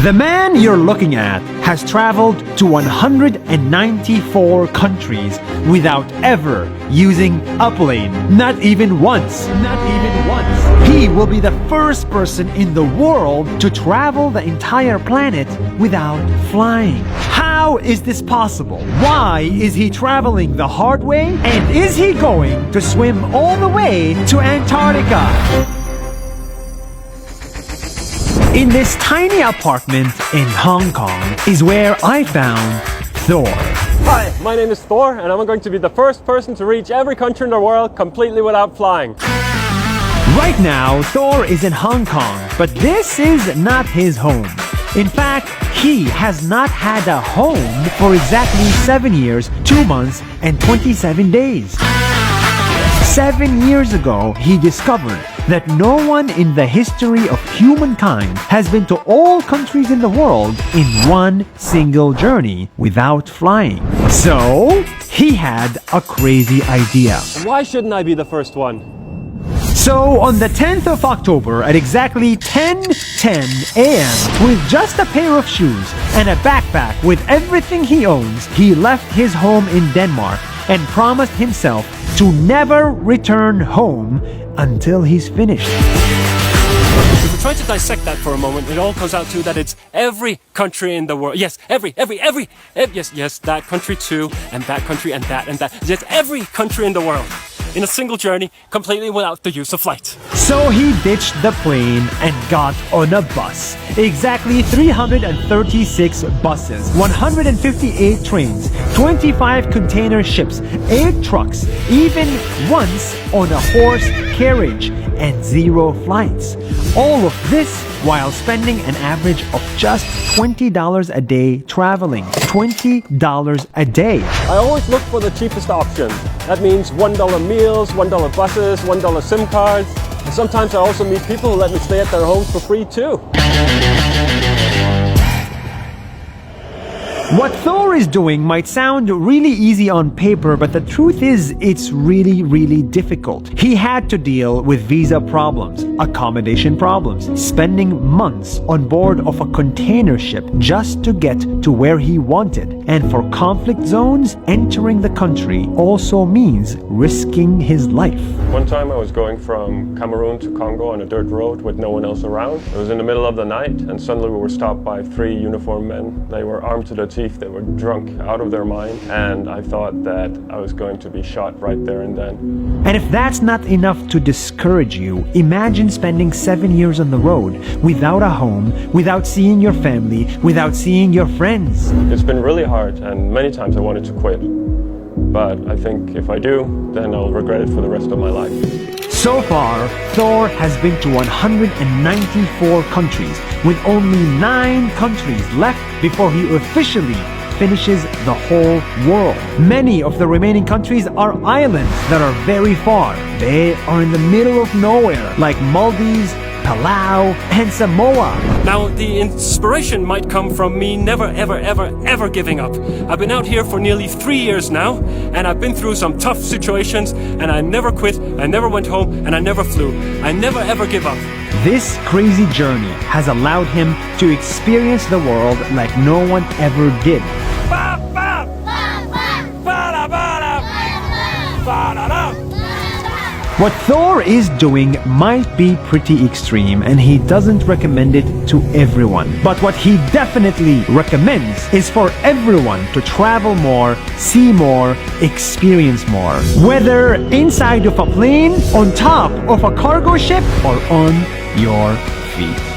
The man you're looking at has traveled to 194 countries without ever using a plane. Not even once. Not even once. He will be the first person in the world to travel the entire planet without flying. How is this possible? Why is he traveling the hard way? And is he going to swim all the way to Antarctica? In this tiny apartment in Hong Kong is where I found Thor. Hi, my name is Thor, and I'm going to be the first person to reach every country in the world completely without flying. Right now, Thor is in Hong Kong, but this is not his home. In fact, he has not had a home for exactly 7 years, 2 months, and 27 days. 7 years ago, he discovered that no one in the history of humankind has been to all countries in the world in one single journey without flying. So, he had a crazy idea. Why shouldn't I be the first one? So, on the 10th of October at exactly 10:10 a.m., with just a pair of shoes and a backpack with everything he owns, he left his home in Denmark and promised himself to never return home until he's finished. If we try to dissect that for a moment, it all comes out to that it's every country in the world. Yes, yes, that country too, and that country and that and that. Yes, every country in the world. In a single journey, completely without the use of flight. So he ditched the plane and got on a bus. Exactly 336 buses, 158 trains, 25 container ships, 8 trucks, even once on a horse carriage, and 0 flights. All of this while spending an average of just $20 a day traveling. $20 a day. I always look for the cheapest option. That means $1 meals, $1 buses, $1 SIM cards. And sometimes I also meet people who let me stay at their homes for free too. What Thor is doing might sound really easy on paper, but the truth is it's really difficult. He had to deal with visa problems, accommodation problems, spending months on board of a container ship just to get to where he wanted. And for conflict zones, entering the country also means risking his life. One time I was going from Cameroon to Congo on a dirt road with no one else around. It was in the middle of the night, and suddenly we were stopped by 3 uniformed men. They were armed to the teeth. They were drunk out of their mind, and I thought that I was going to be shot right there and then. And if that's not enough to discourage you, imagine spending 7 years on the road without a home, without seeing your family, without seeing your friends. It's been really hard, and many times I wanted to quit. But I think if I do, then I'll regret it for the rest of my life. So far, Thor has been to 194 countries, with only 9 countries left before he officially finishes the whole world. Many of the remaining countries are islands that are very far. They are in the middle of nowhere, like Maldives, Palau, and Samoa. Now, the inspiration might come from me never ever giving up. I've been out here for nearly 3 years now, and I've been through some tough situations, and I never quit, I never went home, and I never flew. I never ever give up. This crazy journey has allowed him to experience the world like no one ever did. What Thor is doing might be pretty extreme, and he doesn't recommend it to everyone. But what he definitely recommends is for everyone to travel more, see more, experience more. Whether inside of a plane, on top of a cargo ship, or on your feet.